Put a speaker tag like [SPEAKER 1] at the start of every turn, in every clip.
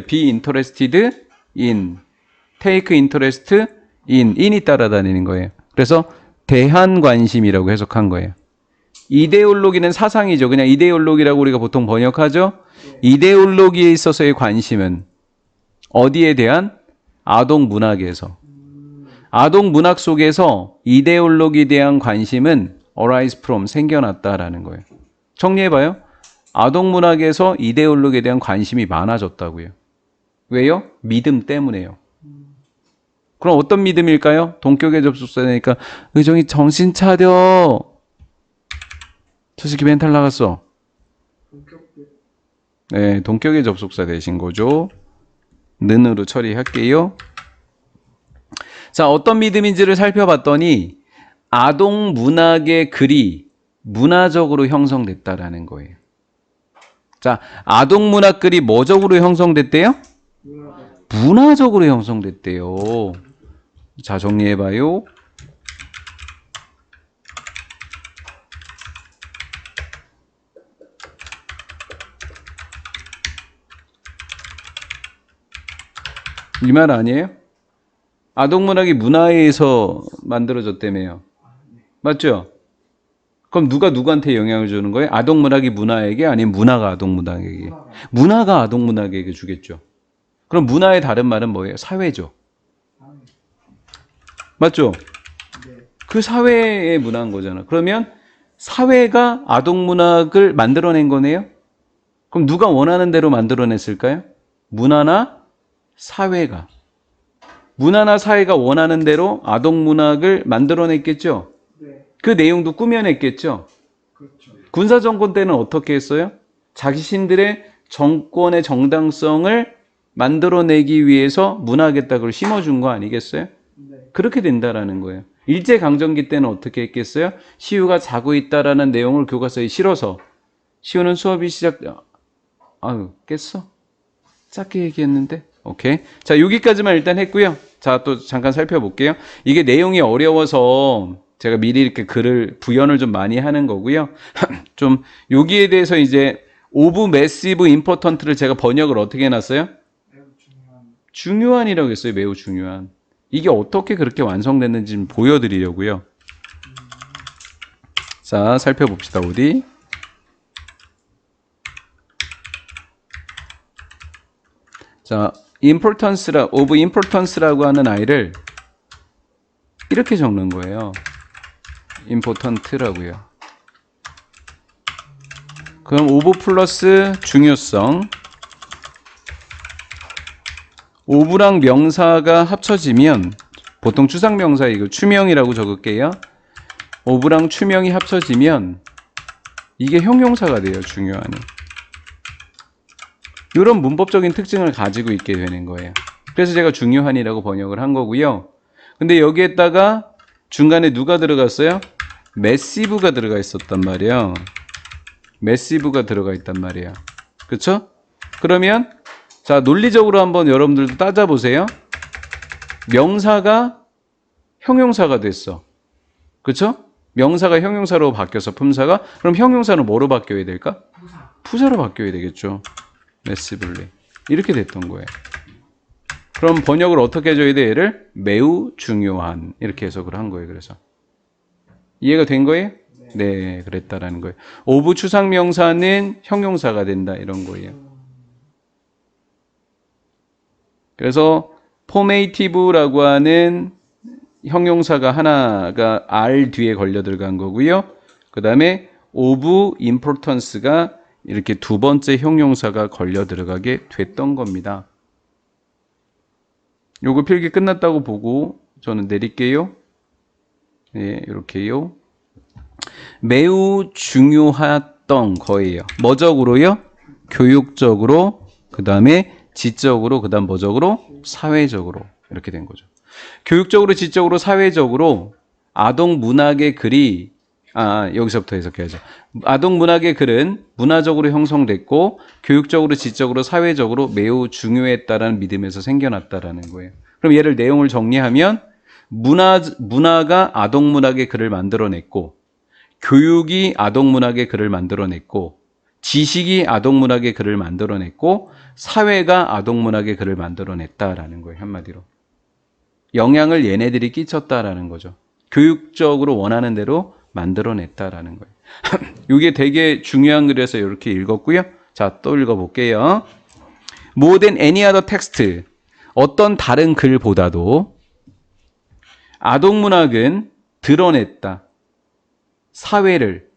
[SPEAKER 1] be interested in, take interest in이 따라다니는 거예요. 그래서 대한 관심이라고 해석한 거예요. 이데올로기는 사상이죠. 그냥 이데올로기라고 우리가 보통 번역하죠. 이데올로기에 있어서의 관심은 어디에 대한? 아동 문학에서. 아동 문학 속에서 이데올로기에 대한 관심은 arise from, 생겨났다라는 거예요. 정리해봐요. 아동 문학에서 이데올로기에 대한 관심이 많아졌다고요. 왜요? 믿음 때문에요. 그럼 어떤 믿음일까요? 동격의 접속사니까 의정이 정신 차려. 저 새끼 멘탈 나갔어. 네, 동격의 접속사 되신 거죠. 는으로 처리할게요. 자, 어떤 믿음인지를 살펴봤더니 아동 문학의 글이 문화적으로 형성됐다라는 거예요. 자, 아동 문학 글이 뭐적으로 형성됐대요? 문화적으로 형성됐대요. 자, 정리해봐요. 이 말 아니에요? 아동문학이 문화에 의해서 만들어졌다며요. 맞죠? 그럼 누가 누구한테 영향을 주는 거예요? 아동문학이 문화에게, 아니면 문화가 아동문학에게? 문화가 아동문학에게 주겠죠. 그럼 문화의 다른 말은 뭐예요? 사회죠. 맞죠? 그 사회의 문화인 거잖아. 그러면 사회가 아동문학을 만들어낸 거네요? 그럼 누가 원하는 대로 만들어냈을까요? 문화나 사회가. 문화나 사회가 원하는 대로 아동문학을 만들어냈겠죠? 그 내용도 꾸며냈겠죠? 군사정권 때는 어떻게 했어요? 자신들의 정권의 정당성을 만들어내기 위해서 문학에다 그걸 심어준 거 아니겠어요? 그렇게 된다라는 거예요. 일제강점기 때는 어떻게 했겠어요? 시우가 자고 있다라는 내용을 교과서에 실어서 시우는 수업이 아유, 깼어? 짧게 얘기했는데? 오케이. 자, 여기까지만 일단 했고요. 자, 또 잠깐 살펴볼게요. 이게 내용이 어려워서 제가 미리 이렇게 글을 부연을 좀 많이 하는 거고요. 좀 여기에 대해서 이제 of massive important를 제가 번역을 어떻게 해놨어요? 중요한이라고 했어요. 매우 중요한. 이게 어떻게 그렇게 완성됐는지 좀 보여드리려고요. 자, 살펴봅시다. 어디? 자, of importance라고 하는 아이를 이렇게 적는 거예요. important라고요. 그럼 of 플러스 중요성. of랑 명사가 합쳐지면, 보통 추상명사 이거 추명이라고 적을게요. of랑 추명이 합쳐지면 이게 형용사가 돼요. 중요한이. 이런 문법적인 특징을 가지고 있게 되는 거예요. 그래서 제가 중요한이라고 번역을 한 거고요. 근데 여기에다가 중간에 누가 들어갔어요? massive가 들어가 있었단 말이에요. massive가 들어가 있단 말이에요. 그쵸? 그러면 자, 논리적으로 한번 여러분들도 따져보세요. 명사가 형용사가 됐어. 그쵸? 명사가 형용사로 바뀌어서 품사가, 그럼 형용사는 뭐로 바뀌어야 될까? 부사로 바뀌어야 되겠죠. massively. 이렇게 됐던 거예요. 그럼 번역을 어떻게 해줘야 돼? 얘를 매우 중요한, 이렇게 해석을 한 거예요. 그래서 이해가 된 거예요? 네, 그랬다라는 거예요. of 추상명사는 형용사가 된다, 이런 거예요. 그래서 formative라고 하는 형용사가 하나가 R 뒤에 걸려 들어간 거고요. 그 다음에 of importance가 이렇게 두 번째 형용사가 걸려 들어가게 됐던 겁니다. 요거 필기 끝났다고 보고 저는 내릴게요. 네, 이렇게요. 매우 중요했던 거예요. 뭐적으로요? 교육적으로, 그 다음에 지적으로, 그 다음 뭐적으로? 사회적으로. 이렇게 된 거죠. 교육적으로, 지적으로, 사회적으로 아동 문학의 글이, 여기서부터 해석해야죠. 아동 문학의 글은 문화적으로 형성됐고 교육적으로, 지적으로, 사회적으로 매우 중요했다라는 믿음에서 생겨났다라는 거예요. 그럼 얘를 내용을 정리하면 문화가 아동 문학의 글을 만들어냈고 교육이 아동 문학의 글을 만들어냈고 지식이 아동문학의 글을 만들어냈고 사회가 아동문학의 글을 만들어냈다라는 거예요. 한마디로. 영향을 얘네들이 끼쳤다라는 거죠. 교육적으로 원하는 대로 만들어냈다라는 거예요. 이게 되게 중요한 글이라서 이렇게 읽었고요. 자, 또 읽어볼게요. More than any other text. 어떤 다른 글보다도 아동문학은 드러냈다. 사회를.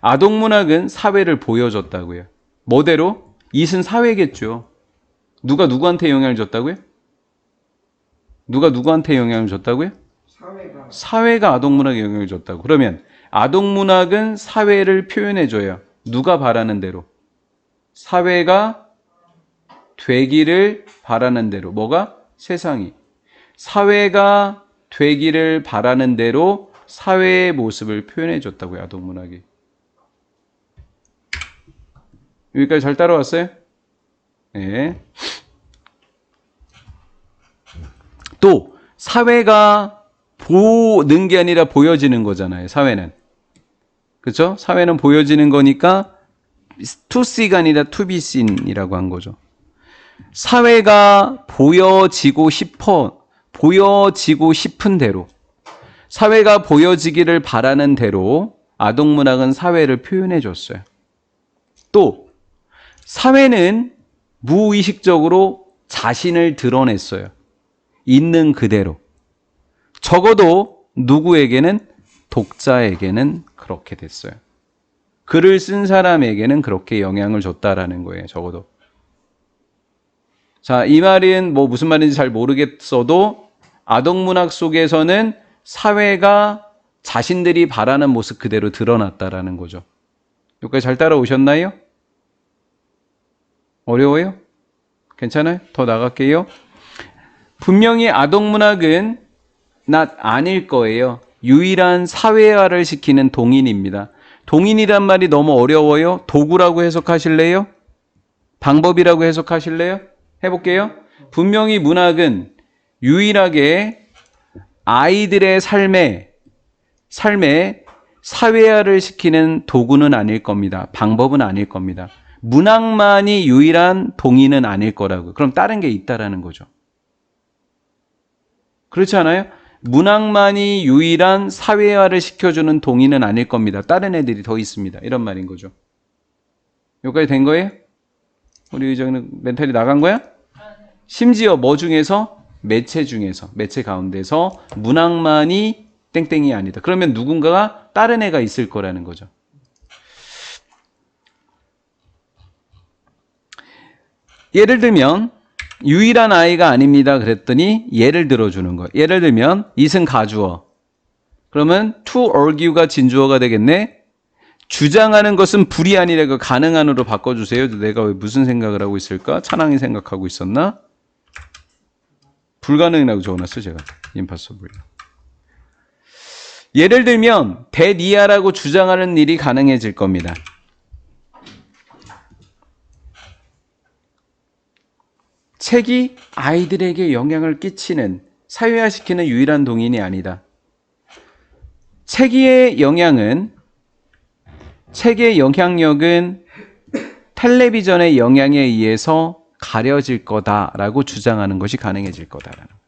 [SPEAKER 1] 아동문학은 사회를 보여줬다고요. 뭐대로? 이은 사회겠죠. 누가 누구한테 영향을 줬다고요? 누가 누구한테 영향을 줬다고요? 사회가 아동문학에 영향을 줬다고. 그러면 아동문학은 사회를 표현해줘요. 누가 바라는 대로. 사회가 되기를 바라는 대로. 뭐가? 세상이. 사회가 되기를 바라는 대로 사회의 모습을 표현해줬다고요. 아동문학이. 여기까지 잘 따라왔어요? 네. 또 사회가 보는 게 아니라 보여지는 거잖아요. 사회는. 그렇죠? 사회는 보여지는 거니까 to see가 아니라 to be seen이라고 한 거죠. 사회가 보여지고 싶은 대로, 사회가 보여지기를 바라는 대로 아동문학은 사회를 표현해 줬어요. 또 사회는 무의식적으로 자신을 드러냈어요. 있는 그대로. 적어도 누구에게는? 독자에게는 그렇게 됐어요. 글을 쓴 사람에게는 그렇게 영향을 줬다라는 거예요. 적어도. 자, 이 말은 뭐 무슨 말인지 잘 모르겠어도 아동문학 속에서는 사회가 자신들이 바라는 모습 그대로 드러났다라는 거죠. 여기까지 잘 따라오셨나요? 어려워요? 괜찮아요? 더 나갈게요. 분명히 아동문학은 아닐 거예요. 유일한 사회화를 시키는 동인입니다. 동인이란 말이 너무 어려워요? 도구라고 해석하실래요? 방법이라고 해석하실래요? 해볼게요. 분명히 문학은 유일하게 아이들의 삶에 사회화를 시키는 도구는 아닐 겁니다. 방법은 아닐 겁니다. 문학만이 유일한 동인은 아닐 거라고. 그럼 다른 게 있다라는 거죠. 그렇지 않아요? 문학만이 유일한 사회화를 시켜주는 동인은 아닐 겁니다. 다른 애들이 더 있습니다. 이런 말인 거죠. 여기까지 된 거예요? 우리 의정은 멘탈이 나간 거야? 심지어 뭐 중에서? 매체 중에서, 매체 가운데서 문학만이 땡땡이 아니다. 그러면 누군가가 다른 애가 있을 거라는 거죠. 예를 들면 유일한 아이가 아닙니다. 그랬더니 예를 들어주는 거예요. 예를 들면 이승 가주어. 그러면 to argue가 진주어가 되겠네. 주장하는 것은 불이 아니라 그 가능한으로 바꿔주세요. 내가 왜 무슨 생각을 하고 있을까? 찬항이 생각하고 있었나? 불가능이라고 적어놨어요. 제가. impossible. 예를 들면 대니아라고 주장하는 일이 가능해질 겁니다. 책이 아이들에게 영향을 끼치는, 사회화시키는 유일한 동인이 아니다. 책의 영향력은 텔레비전의 영향에 의해서 가려질 거다라고 주장하는 것이 가능해질 거다라는.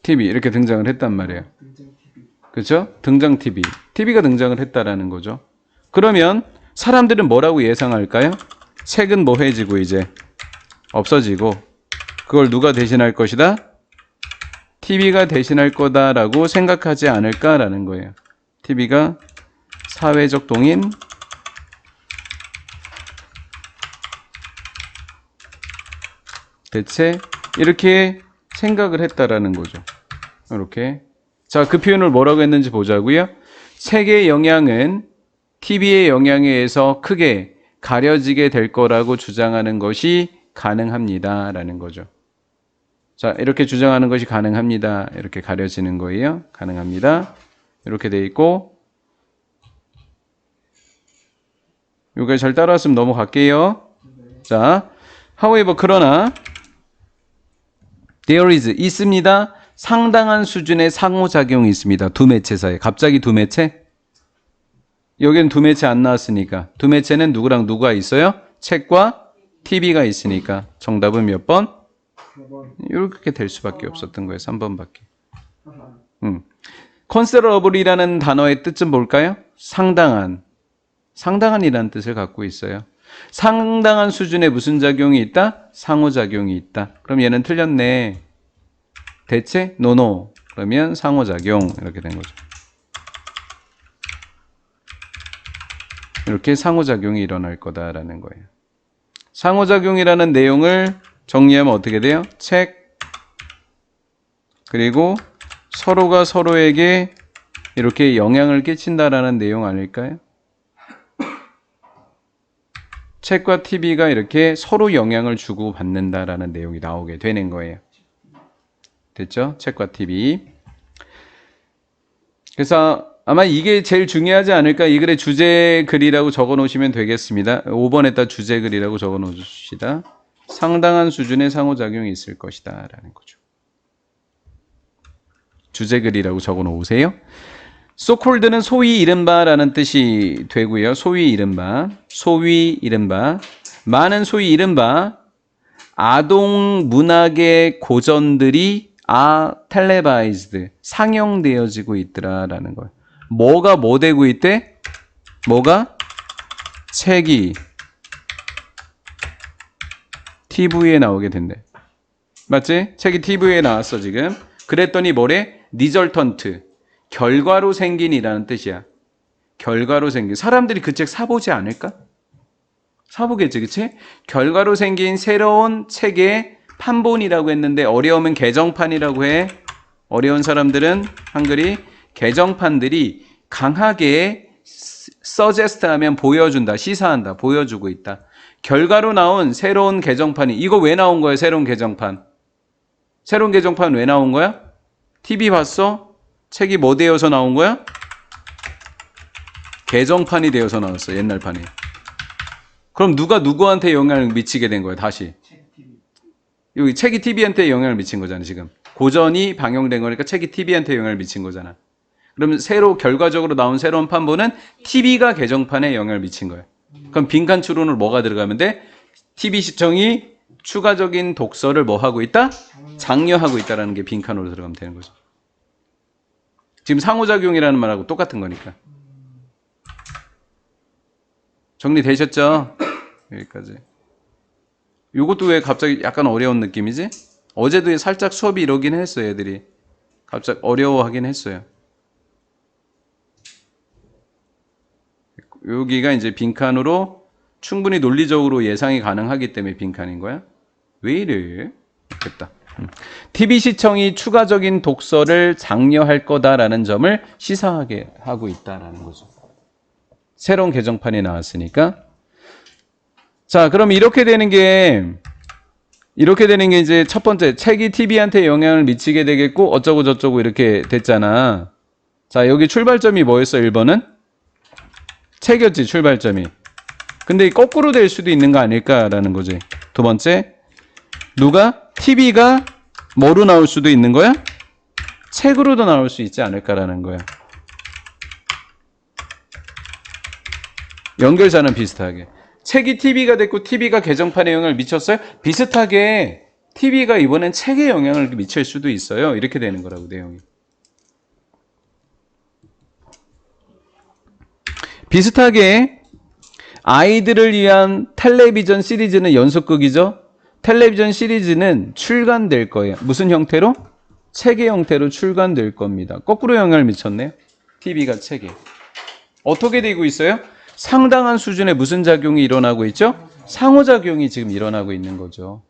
[SPEAKER 1] TV 이렇게 등장을 했단 말이에요. 그렇죠? 등장 TV. TV가 등장을 했다라는 거죠. 그러면 사람들은 뭐라고 예상할까요? 책은 뭐해지고 이제 없어지고 그걸 누가 대신할 것이다? TV가 대신할 거다라고 생각하지 않을까라는 거예요. TV가 사회적 동인, 대체 이렇게 생각을 했다라는 거죠. 이렇게. 자, 그 표현을 뭐라고 했는지 보자고요. 책의 영향은 TV의 영향에 의해서 크게 가려지게 될 거라고 주장하는 것이 가능합니다. 라는 거죠. 자, 이렇게 주장하는 것이 가능합니다. 이렇게 가려지는 거예요. 가능합니다. 이렇게 돼 있고, 여기까지 잘 따라왔으면 넘어갈게요. 자, however, 그러나 there is, 있습니다. 상당한 수준의 상호작용이 있습니다. 두 매체 사이에. 갑자기 두 매체? 여기는 두 매체 안 나왔으니까. 두 매체는 누구랑 누가 있어요? 책과 TV가 있으니까. 정답은 몇 번? 이렇게 될 수밖에 없었던 거예요. 3번밖에. considerable이라는 단어의 뜻 좀 볼까요? 상당한. 상당한이라는 뜻을 갖고 있어요. 상당한 수준의 무슨 작용이 있다? 상호작용이 있다. 그럼 얘는 틀렸네. 대체? 노노. 그러면 상호작용. 이렇게 된 거죠. 이렇게 상호작용이 일어날 거다라는 거예요. 상호작용이라는 내용을 정리하면 어떻게 돼요? 책, 그리고 서로가 서로에게 이렇게 영향을 끼친다라는 내용 아닐까요? 책과 TV가 이렇게 서로 영향을 주고 받는다라는 내용이 나오게 되는 거예요. 됐죠? 책과 TV. 그래서 아마 이게 제일 중요하지 않을까? 이 글의 주제 글이라고 적어 놓으시면 되겠습니다. 5번에다 주제 글이라고 적어 놓으시다. 상당한 수준의 상호작용이 있을 것이다 라는 거죠. 주제 글이라고 적어 놓으세요. so-called는 소위 이른바라는 뜻이 되고요. 소위 이른바, 소위 이른바, 많은 소위 이른바 아동 문학의 고전들이 televised, 상영되어지고 있더라라는 거예요. 뭐가 뭐 되고 있대? 뭐가? 책이 TV에 나오게 된대. 맞지? 책이 TV에 나왔어 지금. 그랬더니 뭐래? 리절턴트, 결과로 생긴이라는 뜻이야. 결과로 생긴. 사람들이 그 책 사보지 않을까? 사보겠지, 그치? 결과로 생긴 새로운 책의 판본이라고 했는데 어려우면 개정판이라고 해. 어려운 사람들은 한글이 개정판들이 강하게 서제스트하면 보여준다, 시사한다, 보여주고 있다. 결과로 나온 새로운 개정판이, 이거 왜 나온 거야? 새로운 개정판. 새로운 개정판 왜 나온 거야? TV 봤어? 책이 뭐 되어서 나온 거야? 개정판이 되어서 나왔어, 옛날 판이. 그럼 누가 누구한테 영향을 미치게 된 거야, 다시? 여기 책이 TV한테 영향을 미친 거잖아, 지금. 고전이 방영된 거니까 책이 TV한테 영향을 미친 거잖아. 그러면 새로 결과적으로 나온 새로운 판본은 TV가 개정판에 영향을 미친 거예요. 그럼 빈칸 추론으로 뭐가 들어가면 돼? TV 시청이 추가적인 독서를 뭐 하고 있다? 장려하고 있다라는 게 빈칸으로 들어가면 되는 거죠. 지금 상호작용이라는 말하고 똑같은 거니까. 정리되셨죠? 여기까지. 요것도 왜 갑자기 약간 어려운 느낌이지? 어제도 살짝 수업이 이러긴 했어요, 애들이. 갑자기 어려워하긴 했어요. 여기가 이제 빈칸으로 충분히 논리적으로 예상이 가능하기 때문에 빈칸인 거야. 왜 이래? 됐다. TV 시청이 추가적인 독서를 장려할 거다라는 점을 시사하게 하고 있다라는 거죠. 새로운 개정판이 나왔으니까. 자, 그럼 이렇게 되는 게 이제 첫 번째, 책이 TV한테 영향을 미치게 되겠고 어쩌고 저쩌고 이렇게 됐잖아. 자, 여기 출발점이 뭐였어? 1번은? 책이었지, 출발점이. 근데 거꾸로 될 수도 있는 거 아닐까라는 거지. 두 번째, 누가? TV가 뭐로 나올 수도 있는 거야? 책으로도 나올 수 있지 않을까라는 거야. 연결사는 비슷하게. 책이 TV가 됐고 TV가 개정판에 영향을 미쳤어요? 비슷하게 TV가 이번엔 책에 영향을 미칠 수도 있어요. 이렇게 되는 거라고, 내용이. 비슷하게 아이들을 위한 텔레비전 시리즈는 연속극이죠. 텔레비전 시리즈는 출간될 거예요. 무슨 형태로? 책의 형태로 출간될 겁니다. 거꾸로 영향을 미쳤네요. TV가 책에. 어떻게 되고 있어요? 상당한 수준의 무슨 작용이 일어나고 있죠? 상호작용이 지금 일어나고 있는 거죠.